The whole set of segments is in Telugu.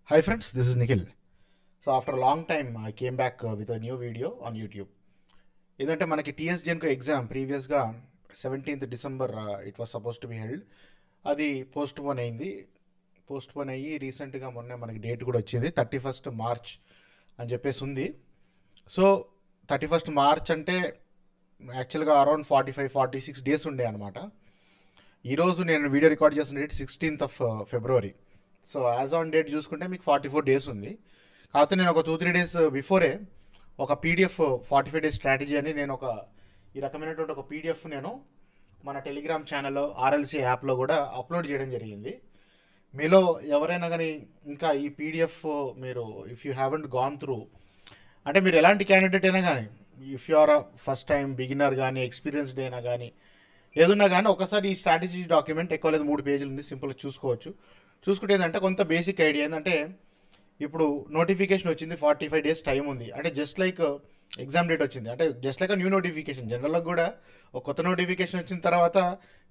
Hi friends, this is Nikhil. So after a long time, I came back with a new video on YouTube. ఏంటంటే మనకి టీఎస్జెన్కో ఎగ్జామ్ ప్రీవియస్గా 17th December it was suppose to be held. అది పోస్ట్ పోన్ అయ్యి రీసెంట్గా మొన్న మనకి డేట్ కూడా వచ్చింది 31st March అని చెప్పేసి ఉంది. సో 31st March అంటే యాక్చువల్గా అరౌండ్ 45-46 డేస్ ఉండే అనమాట. ఈరోజు నేను వీడియో రికార్డ్ చేసిన date 16th February. So as on date చూసుకుంటే మీకు 44 డేస్ ఉంది. కాకపోతే నేను ఒక 2-3 డేస్ బిఫోరే ఒక పీడిఎఫ్ 45 డేస్ స్ట్రాటజీ అని నేను ఈ రకమైనటువంటి ఒక పీడిఎఫ్ నేను మన టెలిగ్రామ్ ఛానల్లో ఆర్ఎల్సీ యాప్లో కూడా అప్లోడ్ చేయడం జరిగింది. మీలో ఎవరైనా కానీ ఇంకా ఈ పీడిఎఫ్ మీరు if you haven't gone through, అంటే మీరు ఎలాంటి క్యాండిడేట్ అయినా కానీ, if you are first time beginner కానీ ఎక్స్పీరియన్స్డ్ అయినా కానీ ఏదున్నా కానీ ఒకసారి ఈ స్ట్రాటజీ డాక్యుమెంట్ ఎక్కువ లేదు 3 పేజీలు ఉంది, సింపుల్గా చూసుకుంటే ఏంటంటే కొంత బేసిక్ ఐడియా ఏంటంటే ఇప్పుడు నోటిఫికేషన్ వచ్చింది, 45 డేస్ టైం ఉంది. అంటే జస్ట్ లైక్ ఎగ్జామ్ డేట్ వచ్చింది, అంటే జస్ట్ లైక్ న్యూ నోటిఫికేషన్. జనరల్గా కూడా ఒక కొత్త నోటిఫికేషన్ వచ్చిన తర్వాత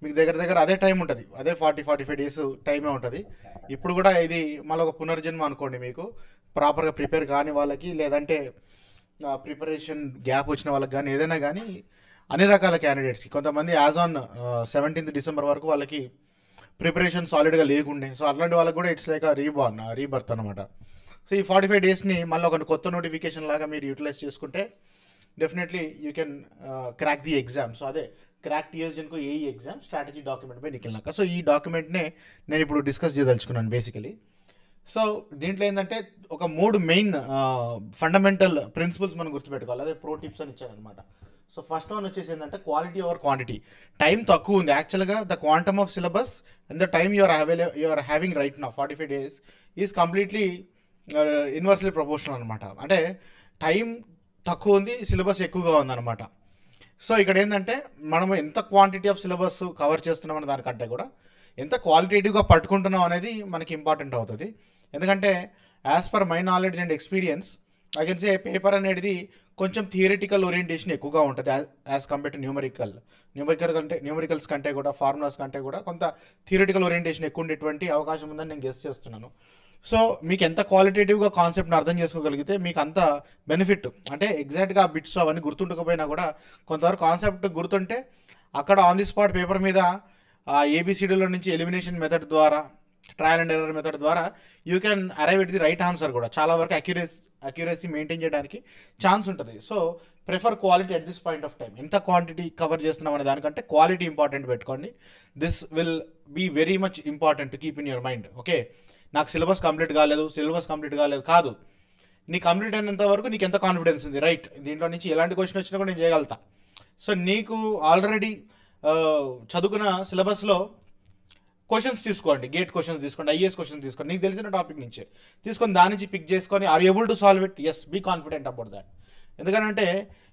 మీకు దగ్గర అదే టైం ఉంటుంది, అదే 40-45 డేస్ టైమే ఉంటుంది. ఇప్పుడు కూడా ఇది మళ్ళీ ఒక పునర్జన్మ అనుకోండి. మీకు ప్రాపర్గా ప్రిపేర్ కాని వాళ్ళకి, లేదంటే ప్రిపరేషన్ గ్యాప్ వచ్చిన వాళ్ళకి కానీ, ఏదైనా కానీ అన్ని రకాల క్యాండిడేట్స్కి, కొంతమంది యాజ్ ఆన్ 17th December వరకు వాళ్ళకి ప్రిపరేషన్ సాలిడ్గా లేకుండే. సో అట్లాంటి వాళ్ళకి కూడా ఇట్స్ లైక్ రీబర్త్ అనమాట. సో ఈ 45 డేస్ని మళ్ళీ ఒక కొత్త నోటిఫికేషన్ లాగా మీరు యూటిలైజ్ చేసుకుంటే definitely you can crack the exam. So అదే crack TSGENCO AE exam strategy document పై నిఖిల్నాక. సో ఈ డాక్యుమెంట్నే నేను ఇప్పుడు డిస్కస్ చేయదలుచుకున్నాను బేసికలీ. సో దీంట్లో ఏంటంటే ఒక 3 మెయిన్ ఫండమెంటల్ ప్రిన్సిపల్స్ మనం గుర్తుపెట్టుకోవాలి, అదే ప్రో టిప్స్ అని ఇచ్చారనమాట. సో ఫస్ట్ వన్ వచ్చేసి ఏంటంటే క్వాలిటీ ఓవర్ క్వాంటిటీ. టైం తక్కువ ఉంది యాక్చువల్గా. The quantum of syllabus and the time you are having right now 45 days is completely inversely proportional అనమాట. అంటే టైం తక్కువ ఉంది, సిలబస్ ఎక్కువగా ఉందన్నమాట. సో ఇక్కడ ఏంటంటే మనము ఎంత క్వాంటిటీ ఆఫ్ సిలబస్ కవర్ చేస్తున్నాం అనే దానికంటే కూడా ఎంత క్వాలిటేటివ్గా పట్టుకుంటున్నాం అనేది మనకి ఇంపార్టెంట్ అవుతుంది. ఎందుకంటే as per my knowledge and experience I can say paper అనేది కొంచెం థియరిటికల్ ఓరియంటేషన్ ఎక్కువగా ఉంటుంది యాజ్ కంపేర్ టు న్యూమరికల్స్ కంటే కూడా, ఫార్ములాస్ కంటే కూడా కొంత థియరిటికల్ ఓరియంటేషన్ ఎక్కువ ఉండేటువంటి అవకాశం ఉందని నేను గెస్ చేస్తున్నాను. సో మీకు ఎంత క్వాలిటేటివ్గా కాన్సెప్ట్ని అర్థం చేసుకోగలిగితే మీకు అంత బెనిఫిట్. అంటే ఎగ్జాక్ట్గా బిట్స్ అవన్నీ గుర్తుండకపోయినా కూడా కొంతవరకు కాన్సెప్ట్ గుర్తుంటే అక్కడ ఆన్ ది స్పాట్ పేపర్ మీద ఏబిసిడీలో నుంచి ఎలిమినేషన్ మెథడ్ ద్వారా, ట్రయల్ అండ్ ఎర్రర్ మెథడ్ ద్వారా you can arrive at the right answer కూడా. చాలా వరకు అక్యురసీ మెయింటైన్ చేయడానికి ఛాన్స్ ఉంటుంది. So prefer quality at this point of time. ఎంత క్వాంటిటీ కవర్ చేస్తున్నాం అనే దానికంటే క్వాలిటీ ఇంపార్టెంట్ పెట్టుకోండి. This will be very much important to keep in your mind. Okay, నాకు సిలబస్ కంప్లీట్ కాలేదు కాదు, నీ కంప్లీట్ అయినంత వరకు నీకు ఎంత కాన్ఫిడెన్స్ ఉంది, రైట్, దీంట్లో నుంచి ఎలాంటి క్వశ్చన్ వచ్చినా కూడా నేను చేయగలుగుతా. సో నీకు ఆల్రెడీ చదువుకున్న సిలబస్లో క్వశ్చన్స్ తీసుకోండి, గేట్ క్వశ్చన్స్ తీసుకోండి, ఐఏఎస్ క్వశ్చన్స్ తీసుకోండి, నీకు తెలిసిన టాపిక్ నుంచే తీసుకొని దాని నుంచి పిక్ చేసుకొని are able to solve it. Yes, be confident about that. ఎందుకంటే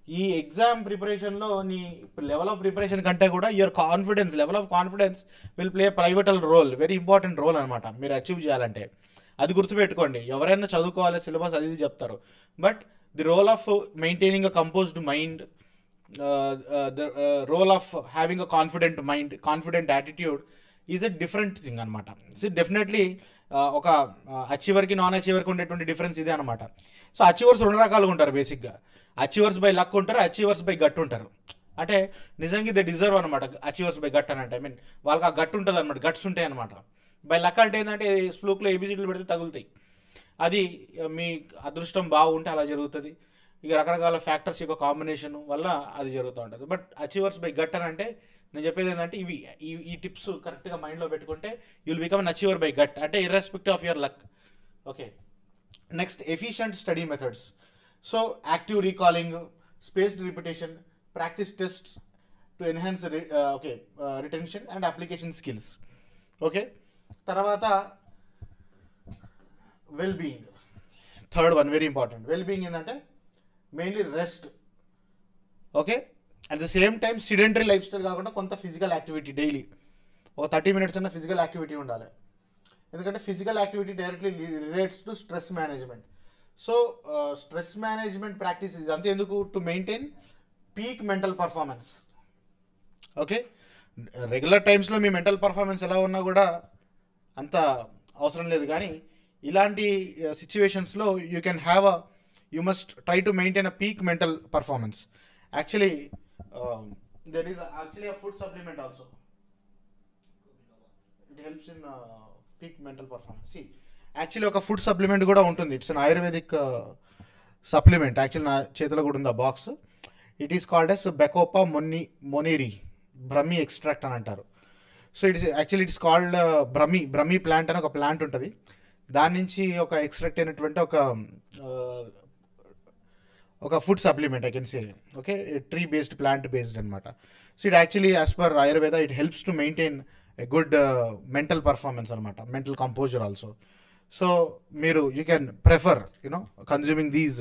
ఈ ఎగ్జామ్ ప్రిపరేషన్లో నీ లెవెల్ ఆఫ్ ప్రిపరేషన్ కంటే కూడా your level of confidence will play pivotal role, very important role అనమాట మీరు అచీవ్ చేయాలంటే. అది గుర్తుపెట్టుకోండి. ఎవరైనా చదువుకోవాలి సిలబస్ అది చెప్తారు, but the role of maintaining a composed mind, the role of having a confident mind, confident attitude is a different thing అనమాట. సో డెఫినెట్లీ ఒక అచీవర్కి నాన్ అచీవర్కి ఉండేటువంటి డిఫరెన్స్ ఇదే అనమాట. సో అచీవర్స్ 2 రకాలుగా ఉంటారు బేసిక్గా. అచీవర్స్ బై లక్ ఉంటారు, అచీవర్స్ బై గట్ ఉంటారు. అంటే నిజంగా దే డిజర్వ్ అనమాట అచీవర్స్ బై గట్ అని. అంటే ఐ మీన్ వాళ్ళకి ఆ గట్ ఉంటుంది అనమాట, గట్స్ ఉంటాయి అనమాట. బై లక్ అంటే ఏంటంటే ఫ్లూక్లో ఏబిసిడీలు పెడితే తగులుతాయి, అది మీ అదృష్టం బాగుంటే అలా జరుగుతుంది. ఇక రకరకాల ఫ్యాక్టర్స్ యొక్క కాంబినేషన్ వల్ల అది జరుగుతూ ఉంటుంది. బట్ అచీవర్స్ బై గట్ అని అంటే నేను చెప్పేది ఏంటంటే ఈ టిప్స్ కరెక్ట్గా మైండ్లో పెట్టుకుంటే you'll become an achiever by gut, అంటే irrespective of your luck. Okay, next efficient study methods. So active recalling, spaced repetition, practice tests to enhance retention and application skills. Okay, తర్వాత well being, third one very important. Well being ఏంటంటే mainly rest. Okay, at the same time sedentary lifestyle కాకుండా కొంత ఫిజికల్ యాక్టివిటీ డైలీ ఒక 30 minutes అన్న ఫిజికల్ యాక్టివిటీ ఉండాలి. ఎందుకంటే physical activity directly relates to stress management. So stress management practice ఇదంతా ఎందుకు? To maintain peak mental performance. Okay, regular టైమ్స్లో మీ మెంటల్ పర్ఫార్మెన్స్ ఎలా ఉన్నా కూడా అంత అవసరం లేదు, కానీ ఇలాంటి సిచ్యువేషన్స్లో you must try to maintain a peak mental performance. Actually there is actually a food supplement also. It helps in peak mental performance. Actually ఒక ఫుడ్ సప్లిమెంట్ కూడా ఉంటుంది. It's an Ayurvedic supplement. Actually నా చేతిలో కూడా ఉంది ఆ box. It is called as bacopa monnieri Brahmi extract అని అంటారు. So it's called Brahmi plant అని ఒక ప్లాంట్ ఉంటుంది. దాని నుంచి ఒక ఎక్స్ట్రాక్ట్ అయినటువంటి ఒక food supplement I can say. Okay, tree based plant based అనమాట. So it actually as per Ayurveda it helps to maintain a good mental performance అనమాట, mental composure also. So you can prefer consuming these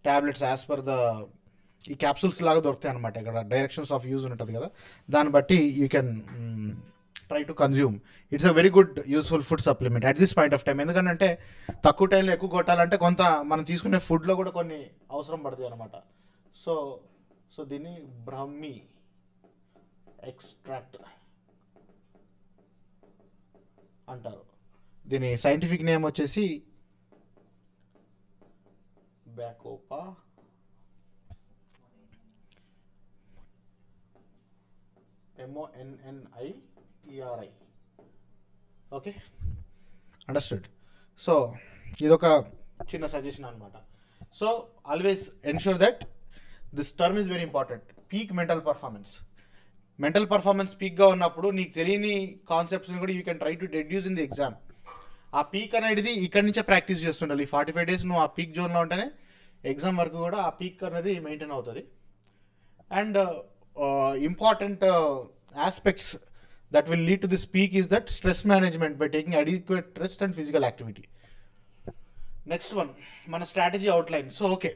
tablets as per ఈ క్యాప్సూల్స్ లాగా దొరుకుతాయి అనమాట. ఇక్కడ డైరెక్షన్స్ ఆఫ్ యూజ్ ఉంటుంది కదా, దాన్ని బట్టి you can try to consume. It's a very good useful food supplement at this point of time. ఎందుకంటే తక్కువ టైంలో ఎక్కువ కొట్టాలంటే కొంత మనం తీసుకునే ఫుడ్లో కూడా కొన్ని అవసరం పడుతుంది అనమాట. సో దీన్ని బ్రహ్మి ఎక్స్ట్రాక్ట్ అంటారు. దీని సైంటిఫిక్ నేమ్ వచ్చేసి bacopa MONNIERI. Okay, understood. So ఇదొక చిన్న సజెషన్ అనమాట. So always ensure that this term is very important. Peak mental performance. Mental performance పీక్గా ఉన్నప్పుడు నీకు తెలియని కాన్సెప్ట్స్ని కూడా you can try to deduce in the exam. ఆ పీక్ అనేది ఇక్కడి నుంచే ప్రాక్టీస్ చేస్తుండాలి. 45 days నువ్వు ఆ పీక్ జోన్లో ఉంటేనే ఎగ్జామ్ వరకు కూడా ఆ పీక్ అనేది మెయింటైన్ అవుతుంది. And important aspects that will lead to this peak is that stress management by taking adequate rest and physical activity. Next one, మన స్ట్రాటజీ అవుట్లైన్. సో ఓకే,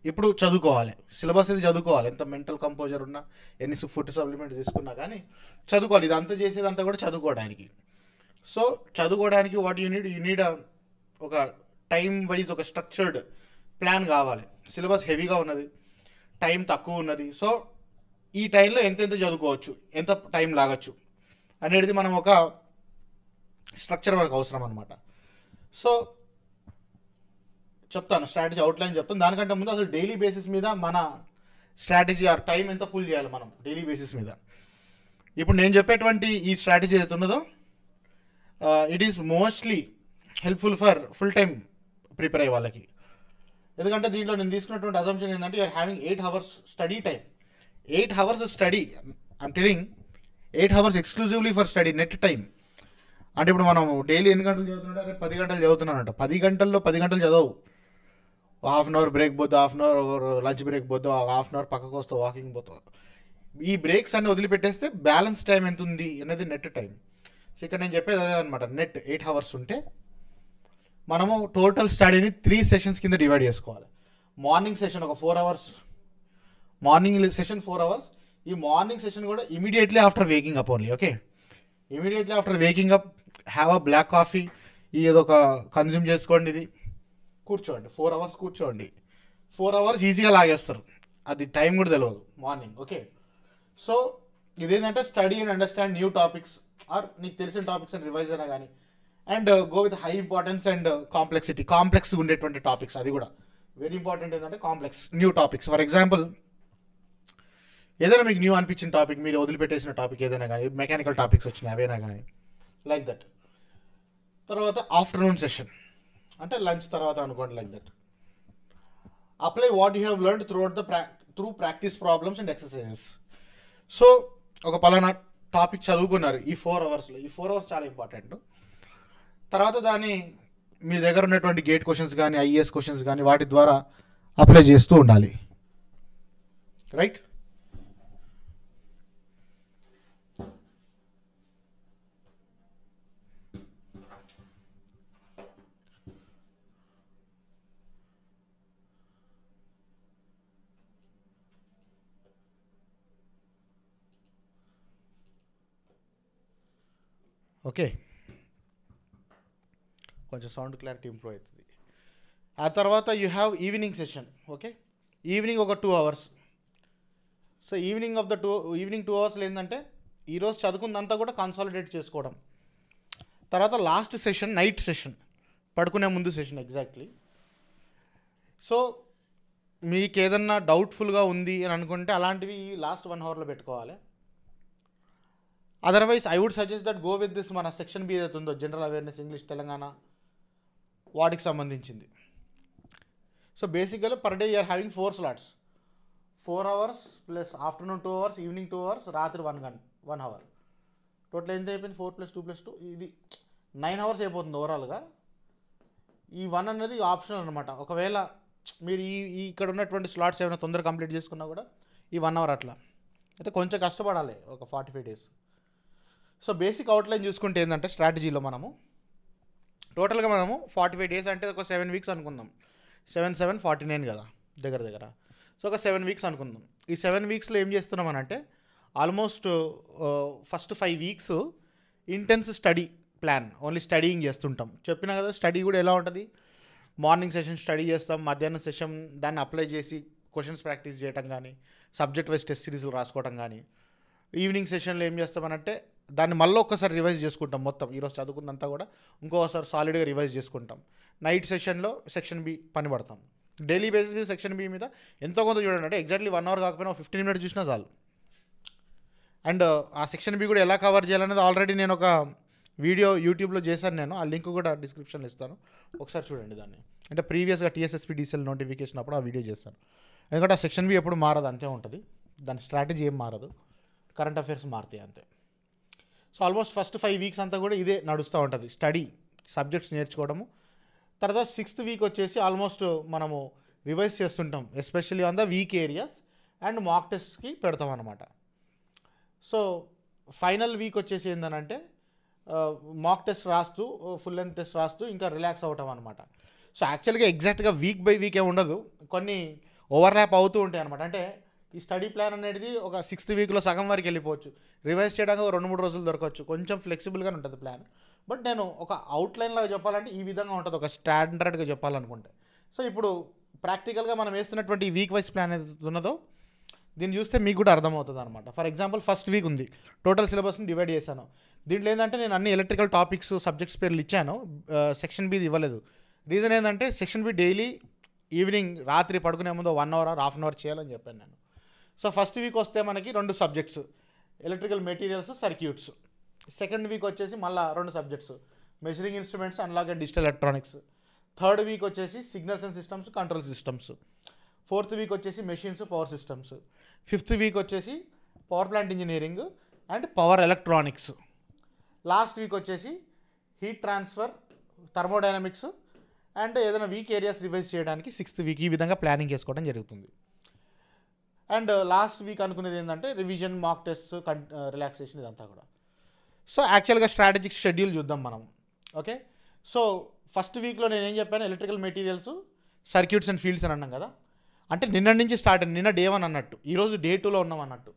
ఇప్పుడు చదువుకోవాలి, సిలబస్ ఇది చదువుకోవాలి. ఎంత మెంటల్ కంపోజర్ ఉన్నా, ఎన్ని ఫుడ్ సప్లిమెంట్స్ తీసుకున్నా కానీ చదువుకోవాలి. ఇదంతా చేసేదంతా కూడా చదువుకోవడానికి. సో చదువుకోవడానికి వాట్ యూ నీడ్ ఒక టైం వైజ్ ఒక స్ట్రక్చర్డ్ ప్లాన్ కావాలి. సిలబస్ హెవీగా ఉన్నది, టైం తక్కువ ఉన్నది. సో ఈ టైంలో ఎంత చదువుకోవచ్చు, ఎంత టైం లాగచ్చు అనేది మనం ఒక స్ట్రక్చర్ మనకు అవసరం అనమాట. సో చెప్తాను, స్ట్రాటజీ అవుట్లైన్ చెప్తాను. దానికంటే ముందు అసలు డైలీ బేసిస్ మీద మన స్ట్రాటజీ ఆర్ టైం ఎంత పుల్ చేయాలి మనం డైలీ బేసిస్ మీద. ఇప్పుడు నేను చెప్పేటువంటి ఈ స్ట్రాటజీ ఏదైతే ఉన్నదో it is mostly helpful for full time prepare అయ్యే వాళ్ళకి. ఎందుకంటే దీంట్లో నేను తీసుకున్నటువంటి అజంప్షన్ ఏంటంటే you're having 8 hours study time. 8 hours study, I'm telling 8 hours exclusively for study, net time. అంటే ఇప్పుడు మనం డైలీ ఎన్ని గంటలు చదువుతున్నాడు, 10 గంటలు చదువుతున్నానంట. 10 గంటల్లో 10 గంటలు చదవు. హాఫ్ అన్ అవర్ బ్రేక్ పోతావు, half an hour lunch break పోతావు, హాఫ్ అన్ అవర్ పక్కకు వస్తావు, వాకింగ్ పోతావు. ఈ బ్రేక్స్ అన్ని వదిలిపెట్టేస్తే బ్యాలెన్స్ టైం ఎంత ఉంది అనేది నెట్ టైం. సో ఇక్కడ నేను చెప్పేది అదే అనమాట. నెట్ 8 hours ఉంటే మనము టోటల్ స్టడీని 3 sessions కింద డివైడ్ చేసుకోవాలి. మార్నింగ్ సెషన్ ఒక 4 hours, మార్నింగ్ సెషన్ 4 hours. ఈ మార్నింగ్ సెషన్ కూడా immediately after waking up only. Okay, immediately after waking up have a black coffee, ఏదో ఒక కన్జ్యూమ్ చేసుకోండి. ఇది కూర్చోండి, 4 hours కూర్చోండి. 4 hours ఈజీగా లాగేస్తారు, అది టైం కూడా తెలియదు మార్నింగ్. ఓకే, సో ఇదేంటంటే study and understand new topics or నీకు తెలిసిన టాపిక్స్ అండ్ రివైజ్ అయినా కానీ, and go with high importance and complexity. Complex ఉండేటువంటి టాపిక్స్, అది కూడా వెరీ ఇంపార్టెంట్. ఏంటంటే complex new topics. For example ఏదైనా మీకు న్యూ అనిపించిన టాపిక్, మీరు వదిలిపెట్టేసిన టాపిక్ ఏదైనా కానీ, మెకానికల్ టాపిక్స్ వచ్చినాయి అవైనా కానీ, లైక్ దట్. తర్వాత ఆఫ్టర్నూన్ సెషన్ అంటే లంచ్ తర్వాత అనుకోండి, like that. Apply what you have learned through practice problems and exercises. So ఒక పలానా టాపిక్ చదువుకున్నారు ఈ 4 hours. ఈ 4 hours చాలా ఇంపార్టెంట్. తర్వాత దాన్ని మీ దగ్గర ఉన్నటువంటి గేట్ క్వశ్చన్స్ కానీ, ఐఏఎస్ క్వశ్చన్స్ కానీ వాటి ద్వారా అప్లై చేస్తూ ఉండాలి. రైట్? ఓకే, కొంచెం సౌండ్ క్లారిటీ ఇంప్రూవ్ అవుతుంది. ఆ తర్వాత you have evening session. Okay, evening ఒక 2 hours. సో ఈవినింగ్ 2 hours ఏంటంటే ఈరోజు చదువుకుందంతా కూడా కన్సాలిడేట్ చేసుకోవడం. తర్వాత లాస్ట్ సెషన్ నైట్ సెషన్. పడుకునే ముందు సెషన్ ఎగ్జాక్ట్లీ. సో మీకు ఏదన్నా డౌట్ఫుల్గా ఉంది అని అనుకుంటే అలాంటివి లాస్ట్ 1 అవర్లో పెట్టుకోవాలి. Otherwise I would suggest that go with this మన సెక్షన్ బి ఏదైతే ఉందో జనరల్ అవేర్నెస్ ఇంగ్లీష్ తెలంగాణ వాటికి సంబంధించింది. సో బేసిక్గా per day you're having 4 slots, 4 hours plus afternoon 2 hours, evening 2 hours, రాత్రి 1 అవర్. టోటల్ ఎంత అయిపోయింది? 4 + 2 + 2 ఇది 9 అవర్స్ అయిపోతుంది ఓవరాల్గా. ఈ 1 అనేది ఆప్షనల్ అనమాట. ఒకవేళ మీరు ఈ ఇక్కడ ఉన్నటువంటి స్లాట్స్ ఏమైనా తొందరగా కంప్లీట్ చేసుకున్నా కూడా ఈ 1 అవర్ అట్లా అయితే కొంచెం కష్టపడాలి ఒక 45 days. సో బేసిక్ అవుట్లైన్ చూసుకుంటే ఏంటంటే స్ట్రాటజీలో మనము టోటల్గా మనము 45 days అంటే ఒక 7 weeks అనుకుందాం. 7 7 49 కదా దగ్గర. సో ఒక 7 weeks అనుకుందాం. ఈ 7 weeksలో ఏం చేస్తున్నాం అని అంటే almost first 5 weeks intense study plan, only studying చేస్తుంటాం. చెప్పినా కదా స్టడీ కూడా ఎలా ఉంటుంది, మార్నింగ్ సెషన్ స్టడీ చేస్తాం, మధ్యాహ్నం సెషన్ దాన్ని అప్లై చేసి క్వశ్చన్స్ ప్రాక్టీస్ చేయడం కానీ, సబ్జెక్ట్ వైజ్ టెస్ట్ సిరీస్లు రాసుకోవడం కానీ, ఈవినింగ్ సెషన్లో ఏం చేస్తామనంటే దాన్ని మళ్ళీ ఒక్కసారి రివైజ్ చేసుకుంటాం. మొత్తం ఈరోజు చదువుకుందంతా కూడా ఇంకోసారి సాలిడ్గా రివైజ్ చేసుకుంటాం. నైట్ సెషన్లో సెక్షన్ బి పని పడతాం. డైలీ బేసిస్ మీద సెక్షన్ బి మీద ఎంతో కొంత చూడండి, అంటే ఎగ్జాక్ట్లీ 1 అవర్ కాకపోయినా 15 minutes చూసినా చాలు. అండ్ ఆ సెక్షన్ బి కూడా ఎలా కవర్ చేయాలనేది ఆల్రెడీ నేను ఒక వీడియో యూట్యూబ్లో చేశాను. నేను ఆ లింక్ కూడా డిస్క్రిప్షన్లో ఇస్తాను, ఒకసారి చూడండి దాన్ని. అంటే ప్రీవియస్గా టీఎస్ఎస్పీ డీసీఎల్ నోటిఫికేషన్ అప్పుడు ఆ వీడియో చేశాను. ఎందుకంటే ఆ సెక్షన్ బి ఎప్పుడు మారదు, అంతే ఉంటుంది. దాని స్ట్రాటజీ ఏం మారదు, కరెంట్ అఫైర్స్ మారుతాయి అంతే. సో ఆల్మోస్ట్ ఫస్ట్ 5 weeks అంతా కూడా ఇదే నడుస్తూ ఉంటుంది, స్టడీ సబ్జెక్ట్స్ నేర్చుకోవడము. తర్వాత 6th week వచ్చేసి ఆల్మోస్ట్ మనము రివైజ్ చేస్తుంటాం, especially on the weak areas and మాక్ టెస్ట్కి పెడతాం అనమాట. సో ఫైనల్ వీక్ వచ్చేసి ఏంటంటే మాక్ టెస్ట్ రాస్తూ ఫుల్ లెంత్ టెస్ట్ రాస్తూ ఇంకా రిలాక్స్ అవటం అనమాట. సో యాక్చువల్గా ఎగ్జాక్ట్గా వీక్ బై వీక్ ఏమి ఉండదు, కొన్ని ఓవర్లాప్ అవుతూ ఉంటాయి అనమాట. అంటే ఈ స్టడీ ప్లాన్ అనేది ఒక 6th weekలో సగం వరకు వెళ్ళిపోవచ్చు, రివైజ్ చేయడానికి 2-3 రోజులు దొరకవచ్చు, కొంచెం ఫ్లెక్సిబుల్గానే ఉంటుంది ప్లాన్. బట్ నేను ఒక అవుట్లైన్లో చెప్పాలంటే ఈ విధంగా ఉంటుంది, ఒక స్టాండర్డ్గా చెప్పాలనుకుంటే. సో ఇప్పుడు ప్రాక్టికల్గా మనం వేస్తున్నటువంటి ఈ వీక్ వైజ్ ప్లాన్ ఏదైతే ఉన్నదో దీన్ని చూస్తే మీకు కూడా అర్థమవుతుంది అనమాట. ఫర్ ఎగ్జాంపుల్ ఫస్ట్ వీక్ ఉంది, టోటల్ సిలబస్ని డివైడ్ చేశాను. దీంట్లో ఏంటంటే నేను అన్ని ఎలక్ట్రికల్ టాపిక్స్ సబ్జెక్ట్స్ పేర్లు ఇచ్చాను, సెక్షన్ బిది ఇవ్వలేదు. రీజన్ ఏంటంటే సెక్షన్ బి డైలీ ఈవినింగ్ రాత్రి పడుకునే ముందు 1 hour or ½ hour చేయాలని చెప్పాను నేను. సో ఫస్ట్ వీక్ వస్తే మనకి 2 subjects, electrical materials, circuits. Second week వచ్చేసి మళ్ళీ 2 subjects, measuring instruments, analog and digital electronics. Third week వచ్చేసి signals and systems, control systems. 4th week వచ్చేసి machines, power systems. 5th week వచ్చేసి power plant engineering and power electronics. Last week వచ్చేసి హీట్ ట్రాన్స్ఫర్, థర్మోడైనమిక్స్ అండ్ ఏదైనా వీక్ ఏరియాస్ రివైజ్ చేయడానికి 6th వీక్. ఈ విధంగా ప్లానింగ్ చేసుకోవడం జరుగుతుంది. అండ్ లాస్ట్ వీక్ అనుకునేది ఏంటంటే రివిజన్, మాక్ టెస్ట్, రిలాక్సేషన్, ఇదంతా కూడా. సో యాక్చువల్గా స్ట్రాటజిక్ షెడ్యూల్ చూద్దాం మనం. ఓకే, సో ఫస్ట్ వీక్లో నేను ఏం చెప్పాను, electrical materials, circuits and fields అని అన్నాం కదా. అంటే నిన్న నుంచి స్టార్ట్, నిన్న డే 1 అన్నట్టు, ఈరోజు డే 2లో ఉన్నాం అన్నట్టు.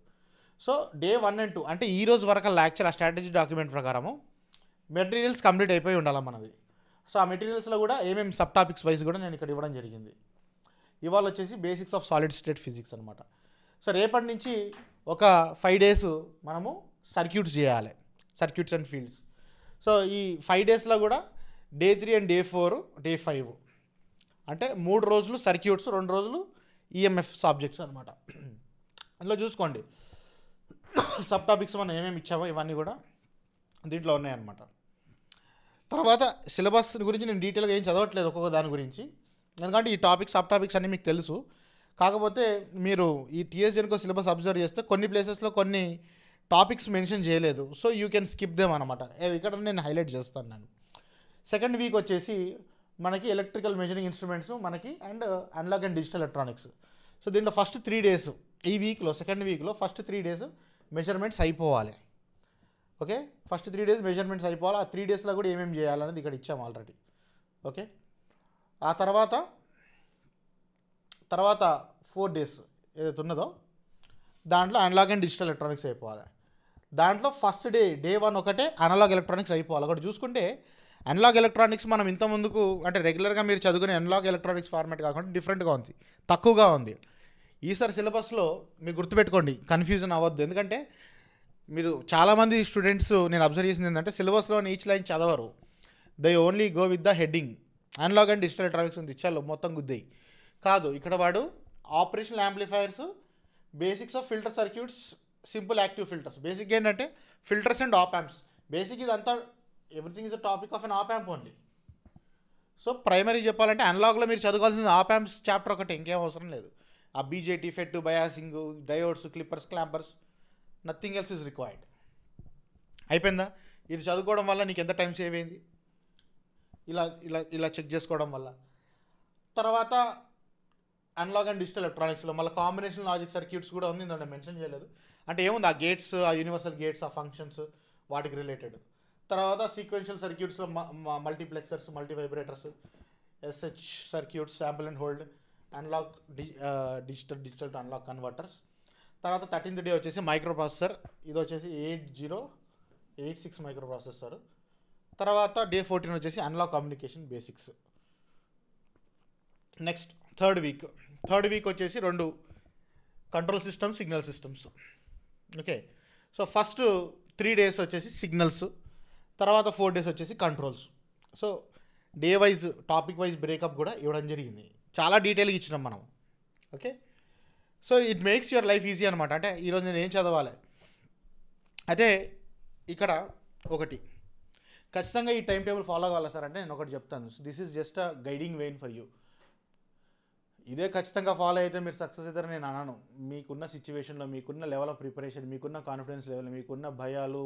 సో డే 1 and 2 అంటే ఈ రోజు వరకు యాక్చువల్ ఆ స్ట్రాటజీ డాక్యుమెంట్ ప్రకారము మెటీరియల్స్ కంప్లీట్ అయిపోయి ఉండాలి మనది. సో ఆ మెటీరియల్స్లో కూడా ఏమేమి సబ్ టాపిక్స్ వైజ్ కూడా నేను ఇక్కడ ఇవ్వడం జరిగింది. ఇవాళ వచ్చేసి basics of solid state physics అనమాట. సో రేపటి నుంచి ఒక 5 days మనము సర్క్యూట్స్ చేయాలి, సర్క్యూట్స్ అండ్ ఫీల్డ్స్. సో ఈ 5 daysలో కూడా డే 3 and డే 4, డే 5 అంటే 3 రోజులు సర్క్యూట్స్, 2 రోజులు ఈఎంఎఫ్ సబ్జెక్ట్స్ అనమాట. అందులో చూసుకోండి సబ్ టాపిక్స్ మనం ఏమేమి ఇచ్చామో ఇవన్నీ కూడా దీంట్లో ఉన్నాయన్నమాట. తర్వాత సిలబస్ గురించి నేను డీటెయిల్గా ఏం చదవట్లేదు ఒక్కొక్క దాని గురించి, ఎందుకంటే ఈ టాపిక్స్ సబ్ టాపిక్స్ అన్నీ మీకు తెలుసు. కాకపోతే మీరు ఈ టీఎస్జెన్కో సిలబస్ అబ్జర్వ్ చేస్తే కొన్ని ప్లేసెస్లో కొన్ని టాపిక్స్ మెన్షన్ చేయలేదు. So you can skip them అనమాట. ఇక్కడ నేను హైలైట్ చేస్తాను. నేను సెకండ్ వీక్ వచ్చేసి మనకి ఎలక్ట్రికల్ మెజరింగ్ ఇన్స్ట్రుమెంట్స్ మనకి and analog and digital electronics. So దీంట్లో ఫస్ట్ 3 days, ఈ వీక్లో సెకండ్ వీక్లో ఫస్ట్ 3 days మెజర్మెంట్స్ అయిపోవాలి. ఓకే, ఫస్ట్ 3 days మెజర్మెంట్స్ అయిపోవాలి. ఆ 3 daysలో కూడా ఏమేమి చేయాలనేది ఇక్కడ ఇచ్చాము ఆల్రెడీ. ఓకే, ఆ తర్వాత 4 days ఏదైతే ఉన్నదో దాంట్లో అనలాగ్ అండ్ డిజిటల్ ఎలక్ట్రానిక్స్ అయిపోవాలి. దాంట్లో ఫస్ట్ డే 1 ఒకటే అనలాగ్ ఎలక్ట్రానిక్స్ అయిపోవాలి. ఒకటి చూసుకుంటే అనలాగ్ ఎలక్ట్రానిక్స్ మనం ఇంత ముందుకు అంటే రెగ్యులర్గా మీరు చదువుకునే అనలాగ్ ఎలక్ట్రానిక్స్ ఫార్మాట్ కాకుండా డిఫరెంట్గా ఉంది, తక్కువగా ఉంది. ఈసారి సిలబస్లో మీరు గుర్తుపెట్టుకోండి, కన్ఫ్యూజన్ అవ్వద్దు. ఎందుకంటే మీరు చాలామంది స్టూడెంట్స్ నేను అబ్జర్వ్ చేసింది ఏంటంటే సిలబస్లో ఈచ్ లైన్ చదవరు, they only go with the heading. Analog and digital electronics ఉంది, చలో మొత్తం గుద్దేయి. కాదు, ఇక్కడ వాడు operational amplifiers, basics of filter circuits, simple active filters. Basic ఏంటంటే filters and op amps. Basic ఇదంతా everything is a topic of an op amp only. So primary చెప్పాలంటే అనలాగ్లో మీరు చదువుకోవాల్సింది ఆప్ యాంప్స్ చాప్టర్ ఒకటి, ఇంకేం అవసరం లేదు. ఆ BJT, FET, biasing, diodes, clippers, clampers, nothing else is required. అయిపోయిందా? ఇది చదువుకోవడం వల్ల నీకు ఎంత టైం సేవ్ అయింది, ఇలా ఇలా ఇలా చెక్ చేసుకోవడం వల్ల. తర్వాత అనలాగ్ అండ్ డిజిటల్ ఎలక్ట్రానిక్స్లో మళ్ళీ కాంబినేషన్ లాజిక్ సర్క్యూట్స్ కూడా ఉంది, నేను మెన్షన్ చేయలేదు. అంటే ఏముంది, ఆ గేట్స్, ఆ యూనివర్సల్ గేట్స్, ఆ ఫంక్షన్స్, వాటికి రిలేటెడ్. తర్వాత సీక్వెన్షియల్ సర్క్యూట్స్లో multiplexers, multivibrators, SH circuits, sample and hold, analog, digital to analog converters. తర్వాత 13th డే వచ్చేసి మైక్రో ప్రాసెసర్, ఇది వచ్చేసి 8086 మైక్రో ప్రాసెసర్. తర్వాత డే 14 వచ్చేసి analogue communication basics. Next third week వచ్చేసి 2 control systems, signal systems. Okay, so first 3 days వచ్చేసి సిగ్నల్స్, తర్వాత 4 days వచ్చేసి controls. So day wise, topic wise breakup కూడా ఇవ్వడం జరిగింది, చాలా డీటెయిల్గా ఇచ్చినాం మనం. Okay, so it makes your life easy అనమాట. అంటే ఈరోజు నేను ఏం చదవాలి, అయితే ఇక్కడ ఒకటి ఖచ్చితంగా ఈ టైం టేబుల్ ఫాలో కావాలా సార్ అంటే నేను ఒకటి చెప్తాను, this is just a guiding vane for you. ఇదే ఖచ్చితంగా ఫాలో అయితే మీరు సక్సెస్ అవుతారని నేను అన్నాను. మీకున్న సిచ్యువేషన్లో, మీకున్న లెవెల్ ఆఫ్ ప్రిపరేషన్, మీకున్న కాన్ఫిడెన్స్ లెవెల్, మీకున్న భయాలు,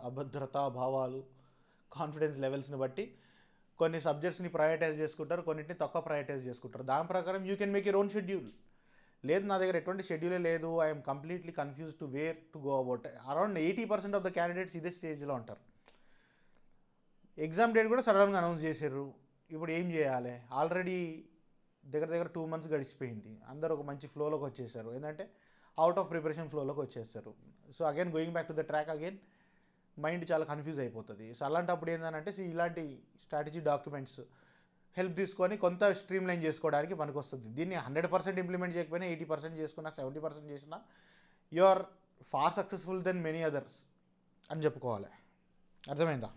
అభద్రతా భావాలు, కాన్ఫిడెన్స్ లెవెల్స్ని బట్టి కొన్ని సబ్జెక్ట్స్ని ప్రయారిటైజ్ చేసుకుంటారు, కొన్నింటిని తక్కువ ప్రయారిటైజ్ చేసుకుంటారు. దాని ప్రకారం you can make your own schedule. లేదు, నా దగ్గర ఎటువంటి షెడ్యూలే లేదు, I'm completely confuse to where to go about. Around 80% of the candidates ఇదే స్టేజ్లో ఉంటారు. ఎగ్జామ్ డేట్ కూడా సడన్గా అనౌన్స్ చేశారు, ఇప్పుడు ఏం చేయాలి? ఆల్రెడీ దగ్గర 2 months గడిచిపోయింది, అందరూ ఒక మంచి ఫ్లోలోకి వచ్చేసారు, ఏంటంటే అవుట్ ఆఫ్ ప్రిపరేషన్ ఫ్లోలోకి వచ్చేస్తారు. So again going back to the track, again mind చాలా కన్ఫ్యూజ్ అయిపోతుంది. సో అలాంటప్పుడు ఏంటంటే ఇలాంటి స్ట్రాటజీ డాక్యుమెంట్స్ హెల్ప్ తీసుకొని కొంత స్ట్రీమ్ లైన్ చేసుకోవడానికి పనికొస్తుంది. దీన్ని 100% ఇంప్లిమెంట్ చేయకపోయినా 80% చేసుకున్నా, 70% చేసినా you are far successful then many others అని చెప్పుకోవాలి. అర్థమైందా?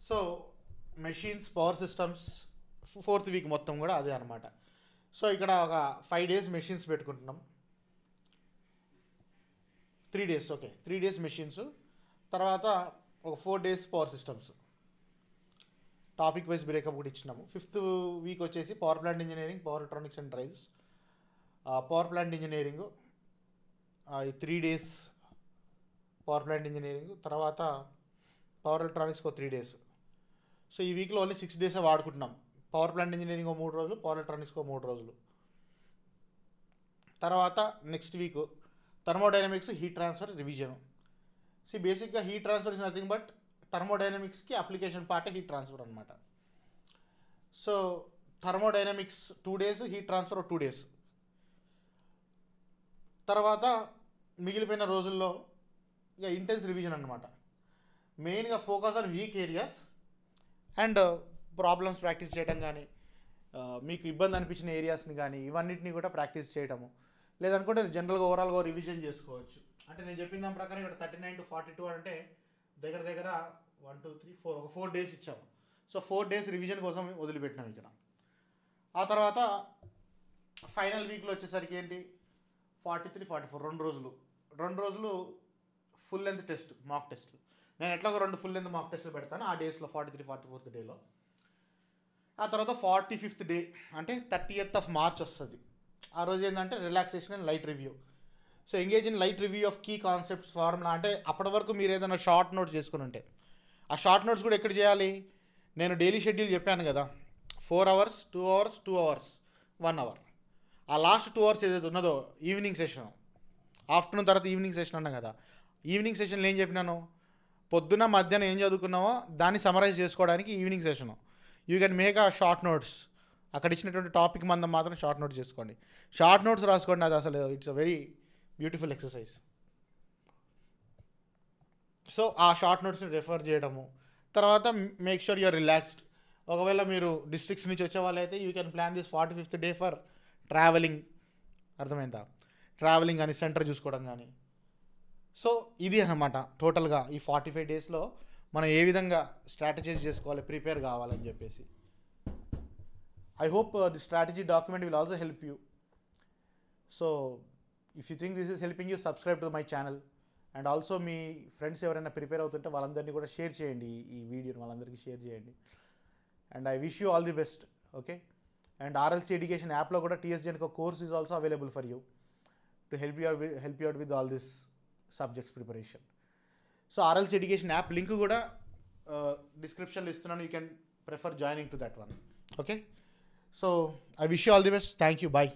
So machines, power systems, 4th week మొత్తం కూడా అదే అనమాట. సో ఇక్కడ ఒక 5 days మెషిన్స్ పెట్టుకుంటున్నాం, 3 days. ఓకే, 3 days మెషిన్స్, తర్వాత ఒక 4 days power systems. Topic wise breakup కూడా ఇచ్చినాము. 5th week వచ్చేసి power plant engineering, power electronics and drives. Power plant engineering ఈ 3 days పవర్ ప్లాంట్ ఇంజనీరింగ్, తర్వాత పవర్ ఎలక్ట్రానిక్స్కి 3 days. సో ఈ వీక్లో ఓన్లీ 6 days వాడుకుంటున్నాం. పవర్ ప్లాంట్ ఇంజనీరింగ్ 3 రోజులు, పవర్ ఎలక్ట్రానిక్స్కి 3 రోజులు. తర్వాత next week thermodynamics, heat transfer revision. బేసిక్గా heat transfer is nothing but థర్మోడైనమిక్స్కి అప్లికేషన్ పార్టే హీట్ ట్రాన్స్ఫర్ అనమాట. So thermodynamics 2 days, heat transfer 2 days. తర్వాత మిగిలిపోయిన రోజుల్లో ఇక ఇంటెన్స్ రివిజన్ అనమాట. మెయిన్గా focus on weak areas and problems practice చేయడం కానీ, మీకు ఇబ్బంది అనిపించిన ఏరియాస్ని కానీ ఇవన్నిటిని కూడా ప్రాక్టీస్ చేయడము. లేదనుకుంటే జనరల్గా ఓవరాల్గా రివిజన్ చేసుకోవచ్చు. అంటే నేను చెప్పిన దాని ప్రకారం ఇక్కడ 39 to 42 అంటే దగ్గర 1 2 3 4 ఒక 4 days ఇచ్చాము. సో 4 days రివిజన్ కోసం వదిలిపెట్టినాం ఇక్కడ. ఆ తర్వాత ఫైనల్ వీక్లో వచ్చేసరికి ఏంటి, 43 44 2 రోజులు ఫుల్ లెంత్ టెస్ట్, మాక్ టెస్ట్లు. నేను ఎట్లా ఒక 2 ఫుల్ లెంత్ మాక్ టెస్ట్లు పెడతాను ఆ డేస్లో, 43 44th డేలో. ఆ తర్వాత 45th డే అంటే 30th March వస్తుంది. ఆ రోజు ఏంటంటే relaxation and light review. So engage in light review of key concepts formula. అంటే అప్పటి వరకు మీరు ఏదైనా షార్ట్ నోట్స్ చేసుకుని ఉంటే ఆ షార్ట్ నోట్స్ కూడా ఎక్కడ చేయాలి, నేను డైలీ షెడ్యూల్ చెప్పాను కదా, 4 hours 2 hours 2 hours 1 hour. ఆ లాస్ట్ 2 hours ఏదైతే ఉన్నదో ఈవినింగ్ సెషన్, ఆఫ్టర్నూన్ తర్వాత ఈవినింగ్ సెషన్ అన్నా కదా, ఈవినింగ్ సెషన్లో ఏం చెప్పినాను, పొద్దున మధ్యాహ్నం ఏం చదువుకున్నావో దాన్ని సమరైజ్ చేసుకోవడానికి evening session. You can make ఆ షార్ట్ నోట్స్, అక్కడ ఇచ్చినటువంటి టాపిక్ మందం మాత్రం షార్ట్ నోట్స్ చేసుకోండి, షార్ట్ నోట్స్ రాసుకోండి. అది అసలు it's a very beautiful exercise. So ఆ షార్ట్ నోట్స్ని రెఫర్ చేయడము. తర్వాత మేక్ షూర్ యూఆర్ రిలాక్స్డ్. ఒకవేళ మీరు డిస్ట్రిక్ట్స్ నుంచి వచ్చే వాళ్ళైతే you can plan this 45th day for travelling. అర్థమైందా? ట్రావెలింగ్ కానీ, సెంటర్ చూసుకోవడం కానీ. సో ఇది అనమాట టోటల్గా ఈ 45 daysలో మనం ఏ విధంగా స్ట్రాటజైజ్ చేసుకోవాలి, ప్రిపేర్ కావాలని చెప్పేసి. I hope the strategy document will also help you. So if you think this is helping you, subscribe to my channel. And also me friends ఎవరైనా ప్రిపేర్ అవుతుంటే వాళ్ళందరినీ కూడా షేర్ చేయండి, ఈ వీడియోని వాళ్ళందరికీ షేర్ చేయండి. And I wish you all the best. Okay. And RLC education యాప్లో కూడా టీఎస్జెన్కి ఒక course is also available for you to help you out with all this subjects preparation. So RLC education app link కూడా డిస్క్రిప్షన్లో ఇస్తున్నాను. You can prefer joining to that one. Okay. So I wish you all the best. Thank you. Bye.